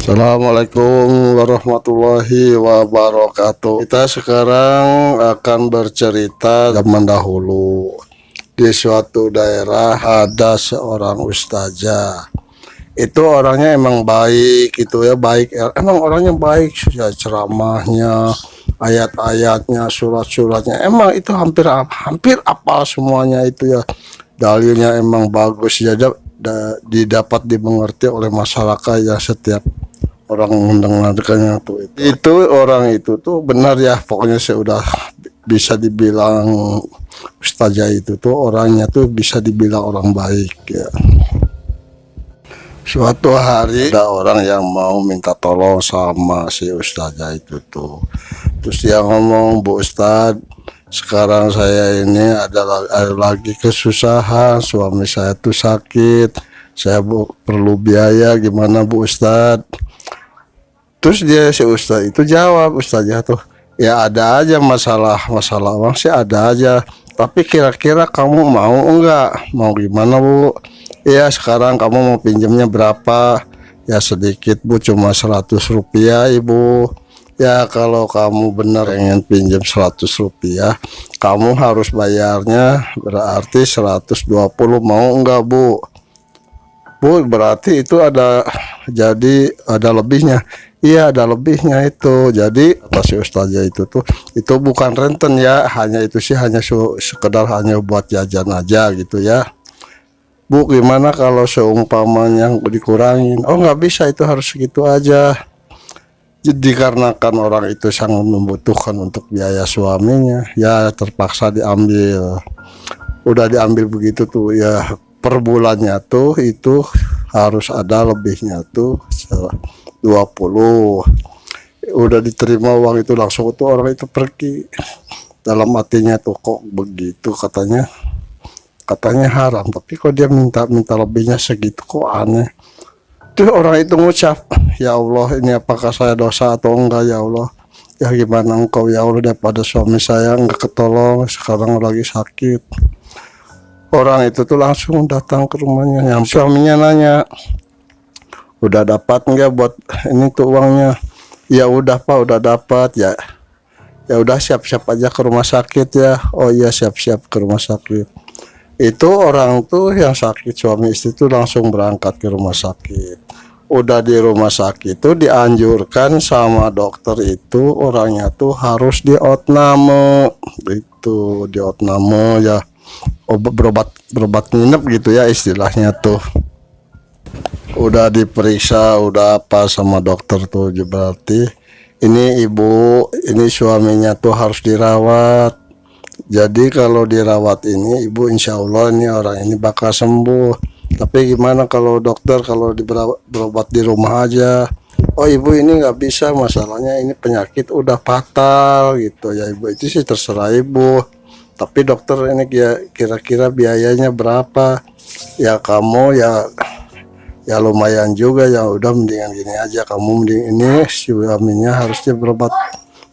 Assalamualaikum warahmatullahi wabarakatuh. Kita sekarang akan bercerita zaman dahulu. Di suatu daerah ada seorang ustazah. Itu orangnya emang baik, itu ya baik. Emang orangnya baik, ya ceramahnya, ayat-ayatnya, surat-suratnya. Emang itu hampir hampir apal semuanya itu ya. Dalilnya emang bagus ya, didapat dimengerti oleh masyarakat yang setiap orang mendengarkannya tuh itu orang itu tuh benar ya, pokoknya saya udah bisa dibilang ustazah itu tuh orangnya tuh bisa dibilang orang baik ya. Suatu hari ada orang yang mau minta tolong sama si ustazah itu tuh, terus dia ngomong, "Bu Ustadz, sekarang saya ini ada lagi kesusahan, suami saya tuh sakit, saya perlu biaya, gimana Bu Ustadz?" Terus si ustaz itu jawab, ustaznya tuh, "Ya ada aja masalah uang sih ada aja. Tapi kira-kira kamu mau enggak? Mau gimana Bu? Ya sekarang kamu mau pinjamnya berapa?" "Ya sedikit Bu, cuma 100 rupiah Ibu." "Ya kalau kamu benar ingin pinjam 100 rupiah, kamu harus bayarnya berarti 120, mau enggak Bu?" "Bu, berarti itu jadi ada lebihnya." "Iya ada lebihnya itu. Jadi kata si ustazah itu tuh, itu bukan renten ya, hanya itu sih hanya sekedar hanya buat jajan aja gitu ya. Bu gimana kalau seumpamanya dikurangin?" "Oh nggak bisa, itu harus segitu aja." Jadi dikarenakan orang itu sangat membutuhkan untuk biaya suaminya, ya terpaksa diambil. Udah diambil begitu tuh ya, per bulannya tuh itu harus ada lebihnya tuh 20. Udah diterima uang itu langsung tuh orang itu pergi. Dalam hatinya tuh, kok begitu, katanya haram, tapi kok dia minta lebihnya segitu, kok aneh. Tuh orang itu ngucap, "Ya Allah, ini apakah saya dosa atau enggak ya Allah? Ya gimana engkau ya Allah, daripada suami saya enggak ketolong, sekarang lagi sakit." Orang itu tuh langsung datang ke rumahnya, yang suaminya nanya, "Udah dapat enggak buat ini tuh uangnya?" "Ya udah Pak, udah dapat." Ya udah siap-siap aja ke rumah sakit ya." "Oh iya siap-siap ke rumah sakit." Itu orang tuh yang sakit, suami istri tuh langsung berangkat ke rumah sakit. Udah di rumah sakit tuh dianjurkan sama dokter itu orangnya tuh harus diotname, itu diotname ya, berobat nginep gitu ya istilahnya tuh. Udah diperiksa udah apa sama dokter tuh, berarti ini ibu ini suaminya tuh harus dirawat. Jadi kalau dirawat ini ibu insya Allah ini orang ini bakal sembuh. Tapi gimana kalau dokter, kalau berobat di rumah aja? "Oh ibu ini nggak bisa, masalahnya ini penyakit udah fatal gitu ya Ibu." "Itu sih terserah ibu, tapi dokter ini kira-kira biayanya berapa?" "Ya kamu ya lumayan juga, ya udah mendingan gini aja, kamu mending ini suaminya harusnya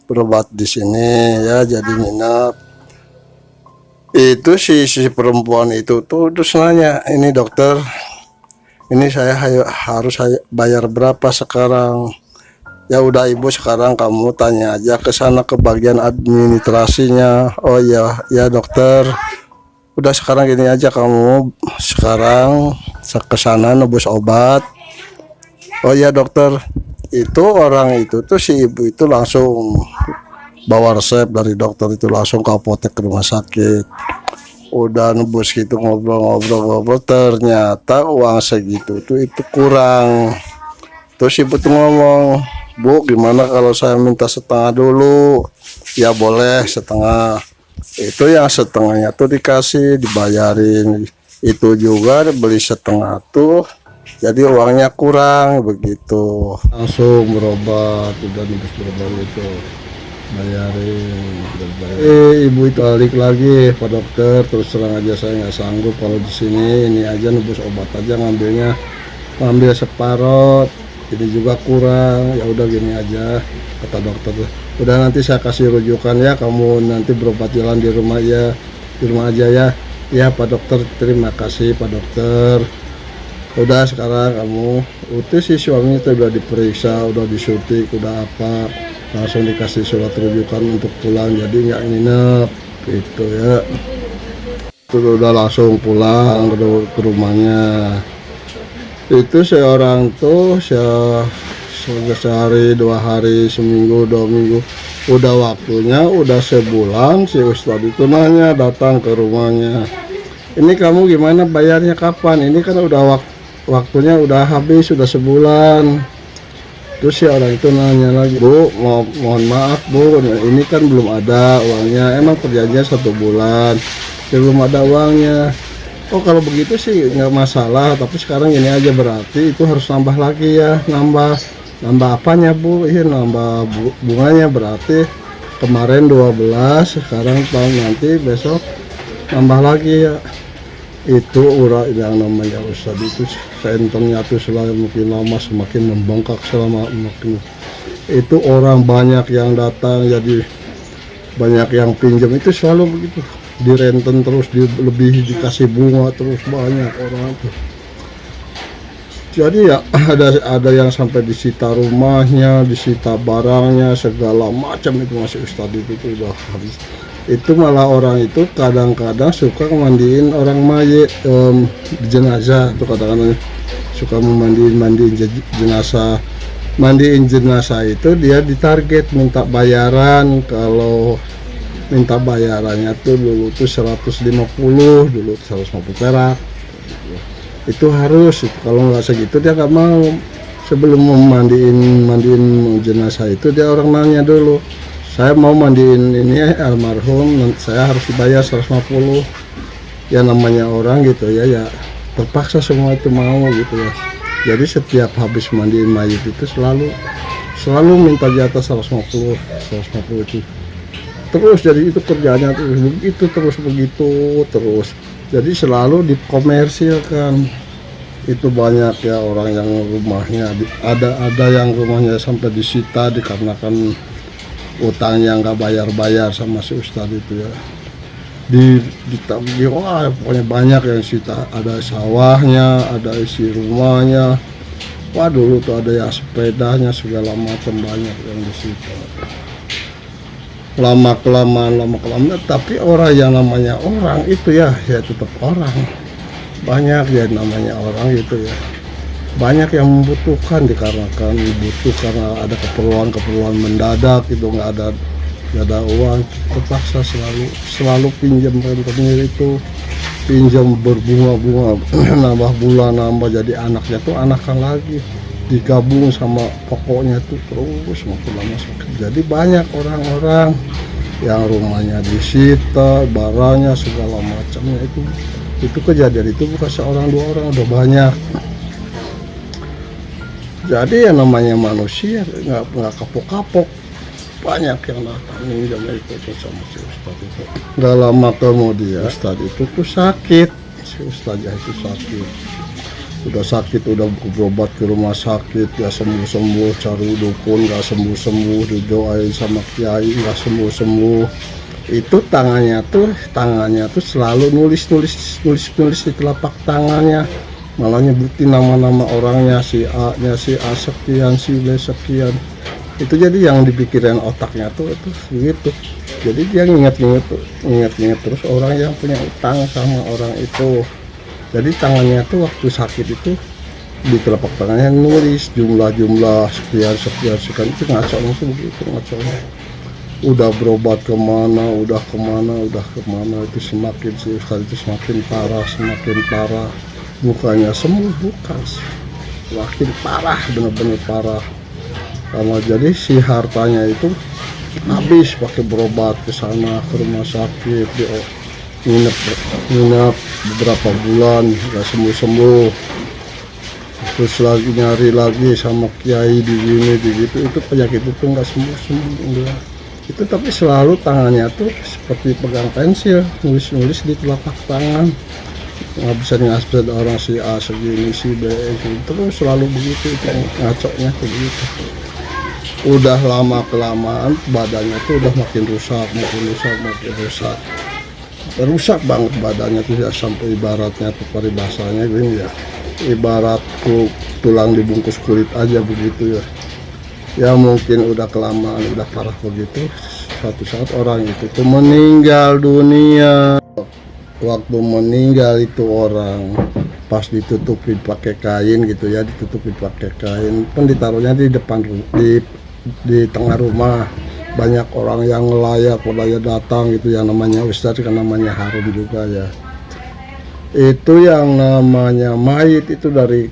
berobat di sini ya, jadi nginep." Itu si perempuan itu tuh terus nanya, "Ini dokter, ini saya harus bayar berapa sekarang?" "Ya udah ibu, sekarang kamu tanya aja ke sana ke bagian administrasinya." "Oh ya ya dokter, udah sekarang gini aja, kamu sekarang ke sana nebus obat." "Oh ya dokter." Itu orang itu tuh si ibu itu langsung bawa resep dari dokter itu langsung ke apotek ke rumah sakit. Udah nebus gitu, ngobrol-ngobrol, ternyata uang segitu tuh itu kurang. Terus ibu tuh ngomong, "Bu gimana kalau saya minta setengah dulu?" "Ya boleh setengah." Itu yang setengahnya tuh dikasih, dibayarin. Itu juga beli setengah tuh jadi uangnya kurang begitu. Langsung berobat, udah nebus berobat itu bayarin. Ibu itu balik lagi, "Pak dokter, terus terang aja saya nggak sanggup kalau di sini, ini aja nebus obat aja ngambil separoh, ini juga kurang, ya udah gini aja," kata dokter. "Udah nanti saya kasih rujukan ya, kamu nanti berobat jalan di rumah ya, di rumah aja ya." "Ya Pak dokter, terima kasih Pak dokter." Udah sekarang kamu itu si suaminya tuh udah diperiksa, udah disuntik, udah apa, langsung dikasih surat rujukan untuk pulang, jadi nggak nginep gitu ya. Itu udah langsung pulang ke rumahnya. Itu seorang tuh sudah sehari, 2 hari, seminggu, 2 minggu, udah waktunya udah sebulan si Ustadz itu nanya, datang ke rumahnya, ini kamu gimana bayarnya kapan, ini kan udah waktunya udah habis, sudah sebulan. Terus si orang itu nanya lagi, Bu, mohon maaf Bu, ini kan belum ada uangnya, emang perjanjian 1 bulan, belum ada uangnya. Oh kalau begitu sih nggak masalah, tapi sekarang ini aja, berarti itu harus nambah lagi ya. Nambah apanya Bu? Iya nambah bunganya, berarti kemarin 12, sekarang tahun nanti besok nambah lagi ya. Itu yang namanya Ustadz itu senternya tuh semakin lama semakin membengkak, selama makin itu orang banyak yang datang, jadi banyak yang pinjam, itu selalu begitu, direnten terus, lebih dikasih bunga terus, banyak orang itu. Jadi ya ada yang sampai disita rumahnya, disita barangnya, segala macam itu masih Ustadz itu tuh udah habis. Itu malah orang itu kadang-kadang suka mandiin orang mayit, jenazah tuh, kadang-kadang suka mandiin jenazah. Mandiin jenazah itu dia ditarget minta bayaran, kalau minta bayarannya tuh dulu tuh 150, dulu 150 perak. Itu harus, kalau nggak segitu dia nggak mau. Sebelum mandiin jenazah itu dia orang nanya dulu, saya mau mandiin ini almarhum, saya harus dibayar 150. Ya namanya orang gitu ya, ya terpaksa semua itu mau gitu ya. Jadi setiap habis mandiin mayit itu selalu minta jatah 150 itu. Terus jadi itu kerjanya terus begitu terus. Jadi selalu dikomersilkan. Itu banyak ya orang yang rumahnya ada yang rumahnya sampai disita dikarenakan utangnya nggak bayar sama si Ustadz itu ya. Wah, pokoknya banyak yang sita, ada sawahnya, ada isi rumahnya. Wah dulu tuh ada yang sepedanya, segala macam, banyak yang disita. Lama kelamaan, tapi orang yang namanya orang itu ya tetap orang. Banyak ya namanya orang itu ya, banyak yang membutuhkan dikarenakan karena ada keperluan mendadak itu, nggak ada uang, terpaksa selalu pinjam rentenir itu, pinjam berbunga-bunga, nambah bulan, nambah, jadi anaknya tuh anakan lagi, digabung sama pokoknya tuh terus makin lama semakin. Jadi banyak orang-orang yang rumahnya disita, barangnya segala macamnya itu kejadian itu bukan seorang dua orang, udah banyak. Jadi yang namanya manusia nggak kapok-kapok, banyak yang datang minjam itu sama si Ustadz itu. Gak lama kemudian Ustadz itu tuh sakit, si Ustadznya itu sakit, udah sakit, udah berobat ke rumah sakit, gak sembuh-sembuh, cari dukun gak sembuh-sembuh, didoain sama kiai gak sembuh-sembuh. Itu tangannya tuh selalu nulis di telapak tangannya, malah nyebutin nama-nama orangnya, si A nya, si A sekian, si B sekian. Itu jadi yang dipikirin otaknya tuh itu gitu. Jadi dia nginget terus orang yang punya utang sama orang itu. Jadi tangannya tuh waktu sakit itu di telapak tangannya nulis jumlah sekian itu, ngaconya tuh begitu, ngaconya. Udah berobat kemana itu semakin si Ustadz itu semakin parah, bukannya sembuh, bukan, semakin parah, benar-benar parah. Sama jadi si hartanya itu habis pakai berobat ke sana, ke rumah sakit, nginep beberapa bulan nggak sembuh, terus lagi nyari lagi sama kiai di gitu, itu penyakit itu nggak sembuh enggak. Itu tapi selalu tangannya tuh seperti pegang pensil, nulis di telapak tangan, nggak bisa ngasih orang si A segini, si B gitu. Terus selalu begitu, itu ngacoknya begitu. Udah lama kelamaan badannya tuh udah makin rusak banget badannya tuh ya, sampai ibaratnya tuh peribahasanya gini ya, ibarat tulang dibungkus kulit aja begitu ya. Ya mungkin udah kelamaan, udah parah begitu, suatu saat orang itu tuh meninggal dunia. Waktu meninggal itu orang pas ditutupin pakai kain gitu ya, ditutupin pakai kain, kan ditaruhnya di depan di tengah rumah. Banyak orang yang ngelayat pada datang gitu, yang namanya Ustadz kan namanya harum juga ya. Itu yang namanya mayit itu dari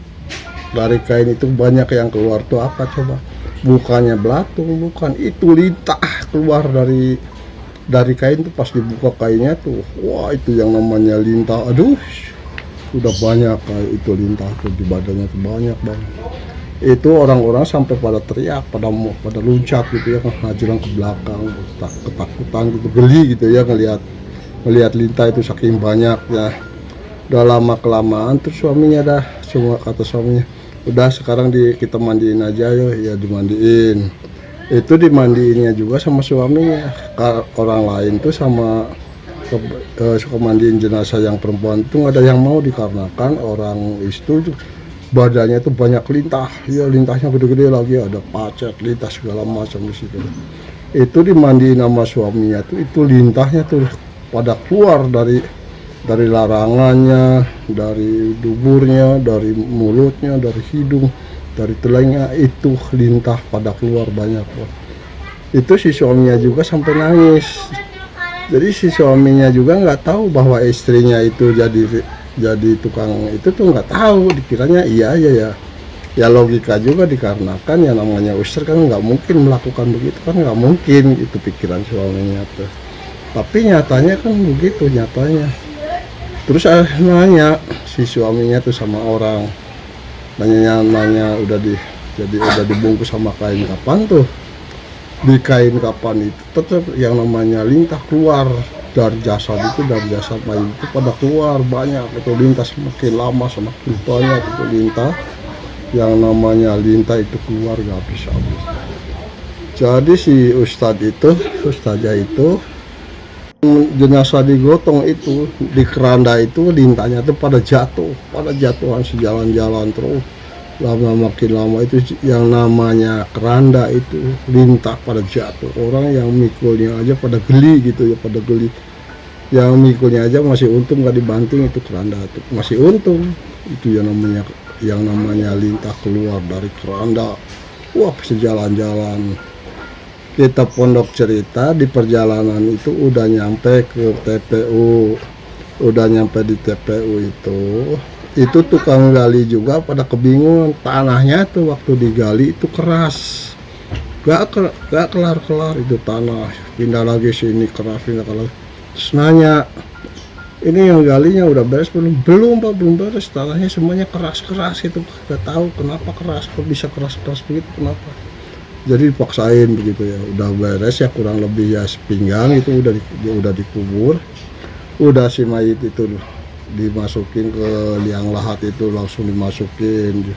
kain itu banyak yang keluar tuh apa coba? Bukannya belatung, bukan, itu lintah keluar dari kain tuh. Pas dibuka kainnya tuh, wah itu yang namanya lintah. Aduh, udah banyak kayak itu lintah tuh di badannya tuh banyak banget. Itu orang-orang sampai pada teriak, pada loncat gitu ya, ngajurang ke belakang, ketakutan gitu, geli gitu ya ngelihat lintah itu saking banyaknya. Udah lama kelamaan tuh suaminya dah, semua kata suaminya, udah sekarang kita mandiin aja ya dimandiin. Itu dimandiinnya juga sama suaminya. Orang lain tuh sama suka mandiin jenazah yang perempuan tuh nggak ada yang mau, dikarenakan orang itu badannya tuh banyak lintah ya, lintahnya gede-gede lagi, ada pacet, lintah segala macam di situ. Itu dimandiin sama suaminya tuh, itu lintahnya tuh pada keluar dari larangannya, dari duburnya, dari mulutnya, dari hidung, dari telinga, itu lintah pada keluar banyak. Itu si suaminya juga sampai nangis. Jadi si suaminya juga nggak tahu bahwa istrinya itu jadi tukang itu tuh, nggak tahu, dikiranya iya aja ya. Ya logika juga, dikarenakan yang namanya Ustadz kan nggak mungkin melakukan begitu, kan nggak mungkin, itu pikiran suaminya tuh. Tapi nyatanya kan begitu nyatanya. Terus nanya si suaminya tuh sama orang, nanya udah dibungkus sama kain kapan tuh, di kain kapan itu tetap yang namanya lintah keluar dari jasad itu, dari jasad mayit itu pada keluar banyak itu lintah. Semakin lama semakin banyak itu lintah, yang namanya lintah itu keluar gak habis-habis. Jadi si ustazah itu jenazah digotong itu di keranda itu, lintahnya tuh pada jatuhan sejalan-jalan terus. Lama makin lama itu yang namanya keranda itu lintah pada jatuh, orang yang mikulnya aja pada geli gitu ya, pada geli. Yang mikulnya aja masih untung gak dibanting, itu keranda itu masih untung. Itu yang namanya lintah keluar dari keranda, wah sejalan-jalan. Kita pondok cerita di perjalanan itu udah nyampe ke TPU, udah nyampe di TPU itu tukang gali juga pada kebingungan, tanahnya tuh waktu digali itu keras, gak kelar itu tanah, pindah lagi sini keras, pindah lagi. Terus nanya, ini yang galinya udah beres belum Pak? Belum beres, tanahnya semuanya keras itu, gak tahu kenapa keras, kok bisa keras begitu, kenapa. Jadi dipaksain begitu ya, udah beres ya kurang lebih ya sepinggang itu udah dikubur, udah si mayit itu dimasukin ke liang lahat itu, langsung dimasukin.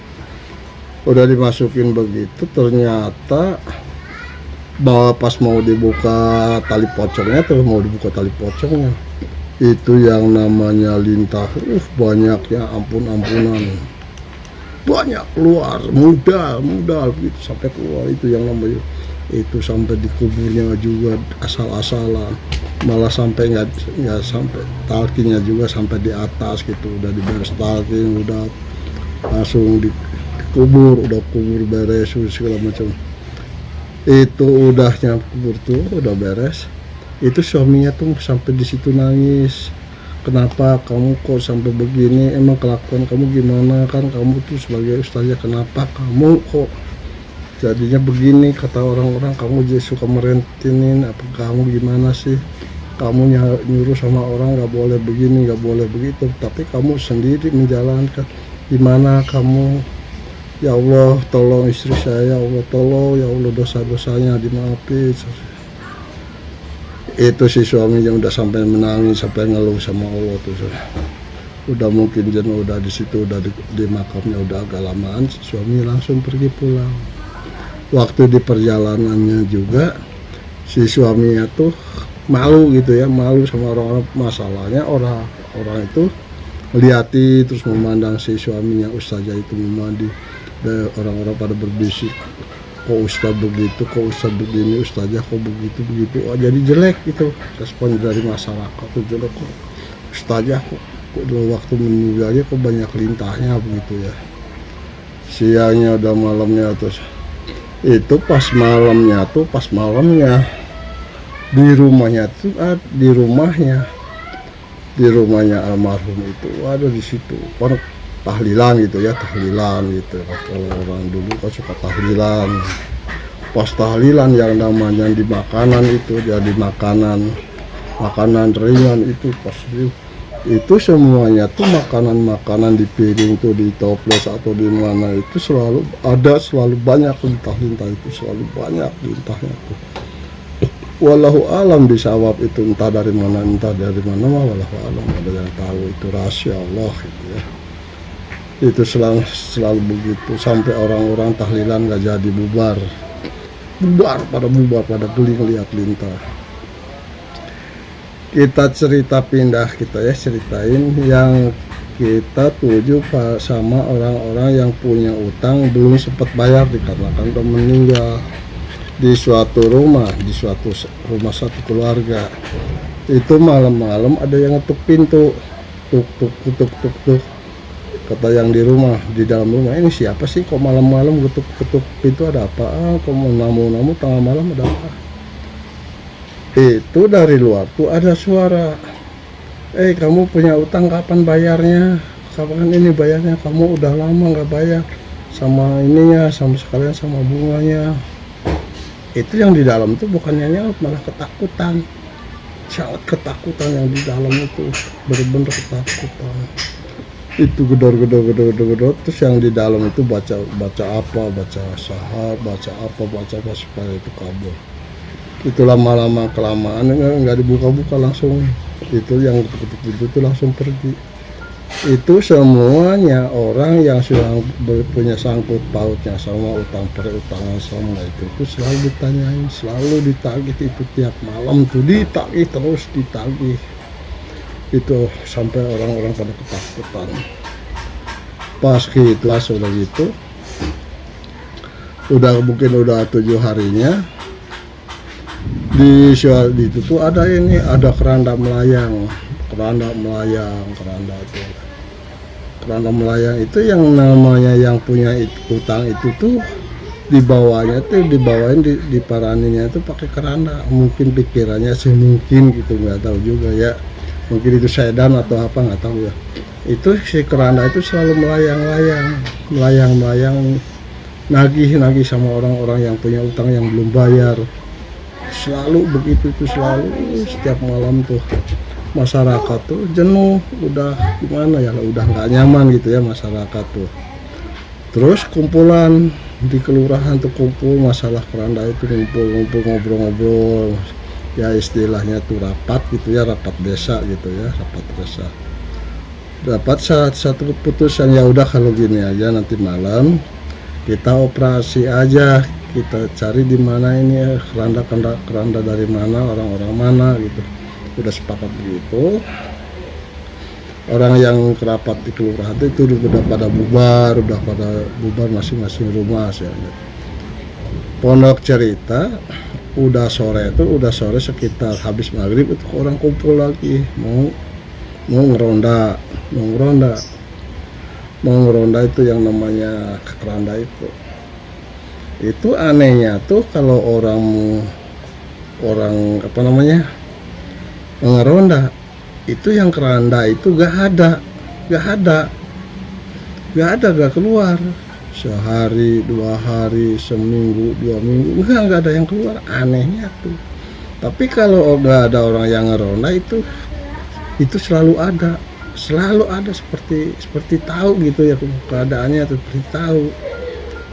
Udah dimasukin begitu, ternyata bahwa pas mau dibuka tali pocongnya itu yang namanya lintah banyak ya, ampunan banyak keluar, modal gitu sampai keluar. Itu yang namanya itu sampai dikuburnya juga asal-asalan, malah sampai nggak sampai talkinya juga sampai di atas gitu, udah diberes talking, udah langsung dikubur, udah kubur beres segala macam. Itu udahnya kubur tuh udah beres, itu suaminya tuh sampai di situ nangis. Kenapa kamu kok sampai begini, emang kelakuan kamu gimana, kan kamu tuh sebagai ustazah, kenapa kamu kok jadinya begini, kata orang-orang kamu jadi suka merentinin, apa kamu gimana sih, kamu nyuruh sama orang gak boleh begini gak boleh begitu, tapi kamu sendiri menjalankan, gimana kamu. Ya Allah tolong istri saya, ya Allah tolong, ya Allah dosa-dosanya dimaafin. Itu si suaminya udah sampai menangis, sampai ngeluh sama Allah tuh. Udah mungkin jenuh, udah di situ, udah di makamnya udah agak lamaan, suami langsung pergi pulang. Waktu di perjalanannya juga si suaminya tuh malu gitu ya, malu sama orang-orang. Masalahnya orang itu melihati, terus memandang si suaminya ustazah itu memandi. Orang-orang pada berbisik, kok ustaz begitu, kok ustaz begini, ustazah kok begitu. Oh, jadi jelek itu respon dari masyarakat tuh, jelek kok ustazah kok dulu waktu meninggalnya kok banyak lintahnya begitu ya, siangnya udah malamnya. Terus itu pas malamnya di rumahnya tuh, di rumahnya almarhum itu ada di situ orang tahlilan gitu ya, tahlilan gitu. Kalau orang dulu kan suka tahlilan, pas tahlilan yang namanya di makanan itu jadi makanan ringan itu, pas itu semuanya tuh makanan di piring tuh, di toples atau di mana itu selalu banyak lintah-lintah itu, selalu banyak lintahnya tuh. Wallahu alam bisawab itu, entah dari mana mah wallahu alam, ada yang tahu, itu rahasia Allah gitu ya. Itu selalu begitu sampai orang-orang tahlilan gak jadi bubar pada geling lihat lintah. Kita ceritain yang kita tuju sama orang-orang yang punya utang belum sempat bayar dikarenakan udah meninggal. Di suatu rumah satu keluarga itu malam-malam ada yang ngetuk pintu, tuk. Kata yang di dalam rumah, ini siapa sih kok malam-malam ketuk pintu, ada apa? Kok mau namu tengah malam, ada apa? Itu dari luar tuh ada suara, kamu punya utang kapan bayarnya? Kapan ini bayarnya? Kamu udah lama nggak bayar sama ininya, sama sekalian sama bunganya. Itu yang di dalam itu bukannya nyaut, malah ketakutan, sangat ketakutan yang di dalam itu, bener-bener ketakutan. Itu gedor. Terus yang di dalam itu baca apa supaya itu kabur. Itu lama-lama kelamaan nggak dibuka-buka, langsung itu yang ketuk pintu itu langsung pergi. Itu semuanya orang yang sudah punya sangkut pautnya sama utang perutangan sama itu selalu ditanyain, selalu ditagih itu tiap malam tuh, terus ditagih itu sampai orang-orang pada ketakutan. Pas kita sudah gitu, mungkin udah 7 harinya di itu tuh ada keranda melayang itu yang namanya yang punya utang itu tuh dibawain diparaninnya itu pakai keranda. Mungkin pikirannya sih, mungkin gitu, nggak tahu juga ya, mungkin itu sedan atau apa nggak tahu ya. Itu si keranda itu selalu melayang nagih sama orang-orang yang punya utang yang belum bayar, selalu begitu tuh, selalu setiap malam tuh. Masyarakat tuh jenuh, udah gimana ya, udah nggak nyaman gitu ya masyarakat tuh. Terus kumpulan di kelurahan tuh kumpul masalah keranda itu, ngumpul ngobrol ya, istilahnya tuh rapat gitu ya, rapat desa gitu ya, dapat satu keputusan, ya udah kalau gini aja, nanti malam kita operasi aja, kita cari di mana ini ya, keranda dari mana, orang-orang mana gitu. Udah sepakat begitu, orang yang kerapat di kelurahan itu udah pada bubar masing-masing rumah ya. Pondok cerita udah sore sekitar habis maghrib itu orang kumpul lagi mau ngeronda itu yang namanya keranda itu anehnya tuh kalau orang apa namanya ngeronda itu, yang keranda itu gak keluar sehari, 2 hari, seminggu, 2 minggu, nggak ada yang keluar, anehnya tuh. Tapi kalau nggak ada orang yang ngeronda itu selalu ada seperti tahu gitu ya keadaannya, seperti tahu.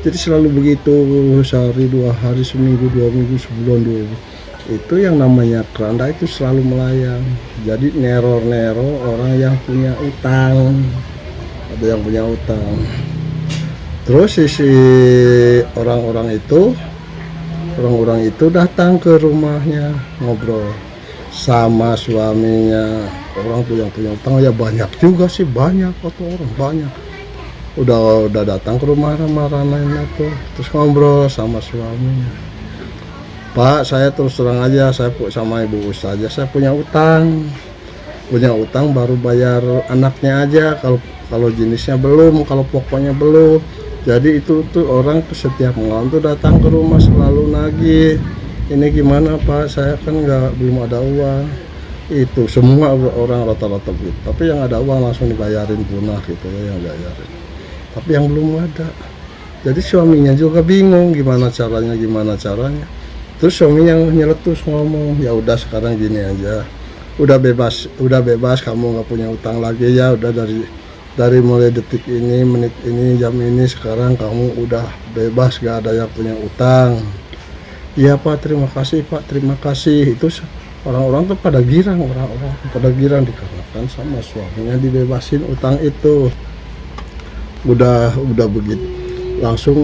Jadi selalu begitu, sehari, 2 hari, seminggu, 2 minggu, sebulan, 2 bulan. Itu yang namanya keranda itu selalu melayang. Jadi neror orang yang punya utang, ada yang punya utang. Terus si orang-orang itu datang ke rumahnya ngobrol sama suaminya. Orang tuh yang punya utang ya banyak juga sih, banyak atau orang banyak. Udah datang ke rumah Rama itu, terus ngobrol sama suaminya. Pak, saya terus terang aja, saya sama ibu saja, saya punya utang baru bayar anaknya aja, kalau jenisnya belum, kalau pokoknya belum. Jadi itu tuh orang tuh setiap malam tuh datang ke rumah selalu nagih, ini gimana Pak, saya kan belum ada uang. Itu semua orang rata-rata gitu, tapi yang ada uang langsung dibayarin punah gitu ya, yang bayarin. Tapi yang belum ada, jadi suaminya juga bingung gimana caranya. Terus suaminya nyeletus ngomong, ya udah sekarang gini aja, udah bebas, kamu nggak punya utang lagi ya, udah dari mulai detik ini, menit ini, jam ini, sekarang kamu udah bebas, gak ada yang punya utang. Iya Pak, terima kasih Pak, terima kasih. Itu orang-orang tuh pada girang, dikarenakan sama suaminya dibebasin utang itu. Udah begitu langsung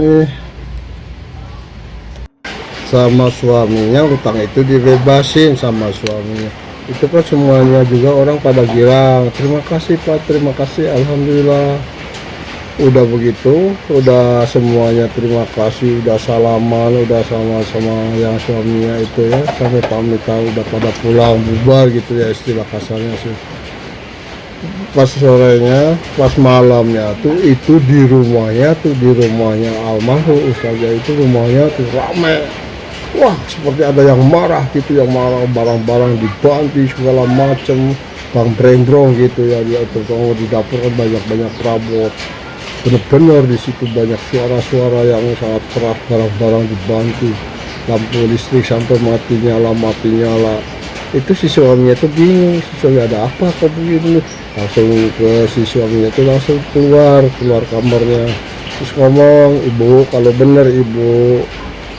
sama suaminya, utang itu dibebasin sama suaminya. Itu kan semuanya juga orang pada girang, terima kasih Pak, terima kasih, alhamdulillah. Udah begitu, udah semuanya terima kasih, udah salaman, udah sama-sama yang suaminya itu ya, sampai pamitan, udah pada pulang bubar gitu ya, istilah kasarnya sih. Pas sorenya, pas malamnya tuh itu di rumahnya almarhum Ustazah itu, rumahnya tuh rame. Wah, seperti ada yang marah gitu, yang marah, barang-barang dibanting segala macem, bang breng-brong gitu ya. Dia terutama di dapur kan banyak perabot, bener-bener di situ banyak suara-suara yang sangat keras, barang-barang dibanting, lampu listrik sampai mati nyala. Itu si suaminya tuh bingung, si suami ada apa kok begini. Langsung ke si suaminya tuh langsung keluar kamarnya, terus ngomong, ibu kalau bener ibu,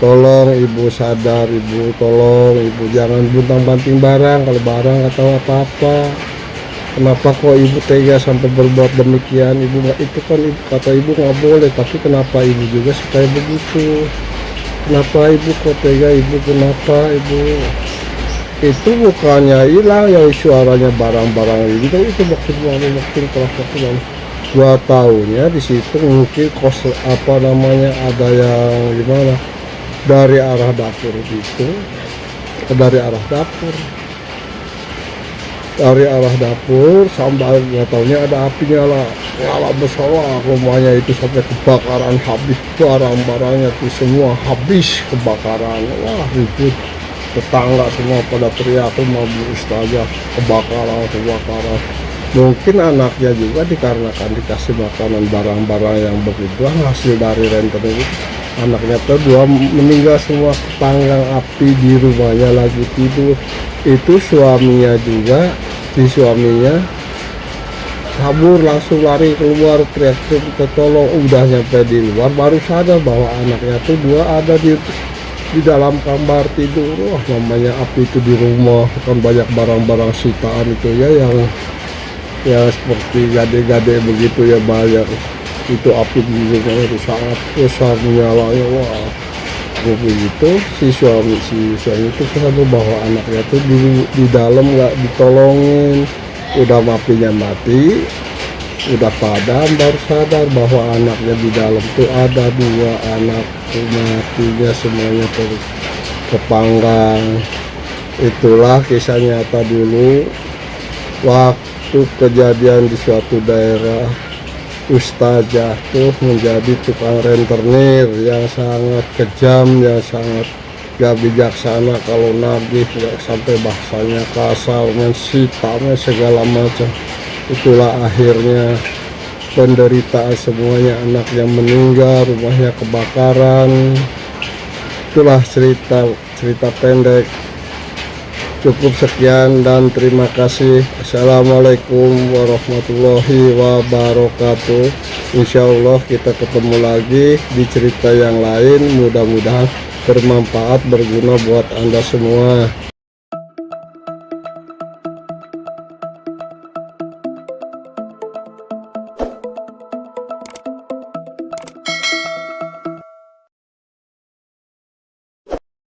tolong ibu sadar, ibu tolong ibu jangan buntang-banting barang, kalau barang nggak tahu apa-apa. Kenapa kok ibu tega sampai berbuat demikian? Ibu nggak, itu kan kata ibu nggak boleh, tapi kenapa ibu juga supaya begitu? Kenapa ibu kok tega, ibu kenapa ibu? Itu bukannya hilang yang suaranya barang-barang itu makin keras makin. Gua tahunya di situ mungkin ada yang gimana dari arah dapur gitu, dari arah dapur sampai nggak taunya ada api nyala besar, rumahnya itu sampai kebakaran, habis barang-barangnya itu semua habis kebakaran. Wah, ribut, tetangga semua pada teriak, rumah Bu Ustazah kebakaran. Mungkin anaknya juga dikarenakan dikasih makanan barang-barang yang begitu hasil dari rentenir itu, anaknya tuh dua meninggal semua kepanggang api di rumahnya lagi tidur. Itu suaminya juga, si suaminya kabur, langsung lari keluar teriak-teriak tolong. Udah nyampe di luar baru sadar bahwa anaknya tuh dua ada di dalam kamar tidur. Wah, namanya api itu di rumah kan banyak barang-barang sitaan itu ya, yang seperti gade-gade begitu ya, banyak. Itu api di rumah itu sangat besar nyalanya. Wah, begitu si suami itu kesadaran bahwa anaknya tuh di dalam nggak ditolongin, udah apinya mati, udah padam, baru sadar bahwa anaknya di dalam tuh ada dua anak matinya semuanya kepanggang. Itulah kisah nyata dulu waktu kejadian di suatu daerah. Ustazah tuh menjadi tukang rentenir yang sangat kejam, yang sangat gak bijaksana, kalau nagih sampai bahasanya kasar, mensitamnya segala macam. Itulah akhirnya penderitaan semuanya, anaknya meninggal, rumahnya kebakaran. Itulah cerita pendek. Cukup sekian dan terima kasih. Assalamualaikum warahmatullahi wabarakatuh. Insya Allah kita ketemu lagi di cerita yang lain, mudah-mudahan bermanfaat, berguna buat Anda semua.